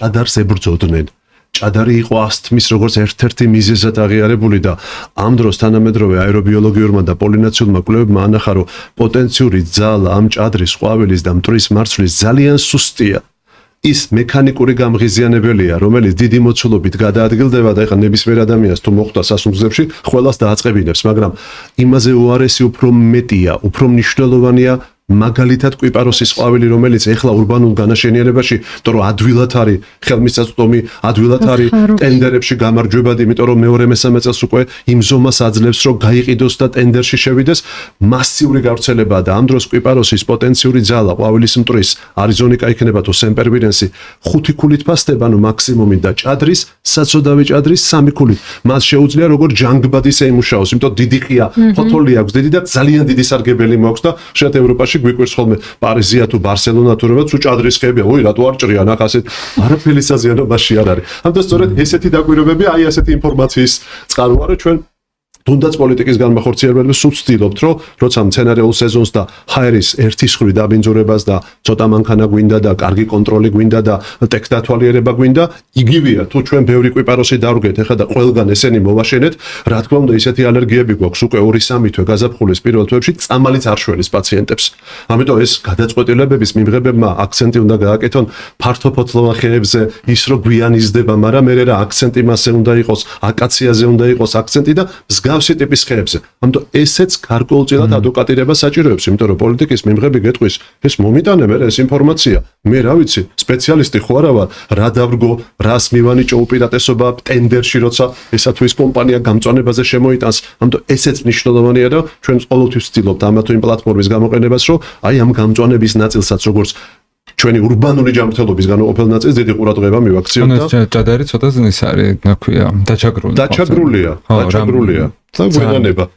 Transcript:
ჭადარს ებრძოდნენ. ჭადარი იყო ასთმის როგორც ერთ-ერთი მიზეზად აღიარებული და ამ დროს თანამედროვე აერობიოლოგიურმა და პოლინაციურმა კვლევებმა ანახა, რომ პოტენციური ძალა ამ ჭადრის, ყვავილის და მტვრის მარცვლის ძალიან სუსტია. ის მექანიკური გამღიზიანებელია, რომელიც დიდი მოცულობით გადაადგილდება და ეხლა ნებისმიერ ადამიანს თუ მოხვდა სასუნთქებში, ყველას დააწყებინებს, მაგრამ იმაზე უარესი უფრო მეტია, უფრო მნიშვნელოვანია მაგალითად კვიპაროსის ყვავილი, რომელიც ეხლა ურბანულ განაშენიანებაში, იმიტომ რომ ადვილად არის ხელმისაწვდომი, ადვილად არის ტენდერებში გამარჯვებადი, იმიტომ რომ მეორე მესამე წელს უკვე იმ ზომას აძლევს, რომ გაიყიდოს და ტენდერში შევიდეს, მასიური გავრცელებაა და ამ დროს კვიპაროსის პოტენციური ძალა ყვავილის მტვრის არიზონიკა იქნება თუ სემპერვირენსი 5 ქულით ფასდება, ანუ მაქსიმუმი და ჭადრის, საცოდავი ჭადრის 3 ქულით. მას შეუძლია როგორც ჯანგბადის ეიმუშაოს, იმიტომ დიდი ხია, ფოთოლი აქვს დიდი და ძალიან დიდი სარგებელი მაქვს და შეათ ევროპაში გვიკვირს ხოლმე პარიზია თუ ბარსელონა თუ რაღაც უჭადრის ხეებია, ой, რატო არ ჭრიან ახ ასეთ არაფერი საზიანობაში არ არის. ამიტომ სწორედ ესეთი დაკვირვებები, აი ასეთი ინფორმაციის წყაროა, რომ ჩვენ თუნდაც პოლიტიკის განმახორციელებელებს სულ ვცდილობთ, რომ როცა მცენარეულ სეზონს და ჰაერის ერთი სხვი დაბინძურებას და ცოტა მანქანა გვინდა და კარგი კონტროლი გვინდა და ტექნათვალიერება გვინდა, იგივეა თუ ჩვენ ბევრი კვიპაროსი დავრგეთ ეხლა და ყველგან ესენი მოვაშენეთ, რა თქმა უნდა ისეთი ალერგიები გვაქვს უკვე 2-3 თვე გაზაფხულის პირველ თვეებში წამალიც არ შველის პაციენტებს. ამიტომ ეს გადაწყვეტილებების მიმღებებმა აქცენტი უნდა გააკეთონ ფართოფოთლოვან ხეებზე, ის რომ გვიან იზრდება, მაგრამ მე რა აქცენტი მასზე უნდა იყოს, აკაციაზე უნდა იყოს აქცენტი და მსგავსი ტიპის ხეებზე. ამიტომ ესეც გარკვეულწილად ადვოკატირება საჭიროებს, იმიტომ რომ პოლიტიკის მიმღები გეტყვის, ეს მომიტანე მე ეს ინფორმაცია. მე რა ვიცი, სპეციალისტი ხო არა ვარ, რა დავრგო, რას მივანიჭო უპირატესობა ტენდერში, როცა ესა თუ ის კომპანია გამწვანებაზე შემოიტანს. ამიტომ ესეც მნიშვნელოვანია და ჩვენ ყოველთვის ვცდილობთ ამა თუ იმ პლატფორმის გამოყენებას, რომ აი ამ გამწვანების ნაწილსაც როგორც ჩვენი ურბანული ჯანმრთელობის განუყოფელ ნაწილს დიდი ყურადღება მივაქციოთ და ჭადარი ცოტა ზნის არის, რა ქვია, დაჩაგრული. დაჩაგრულია. და გვენანება.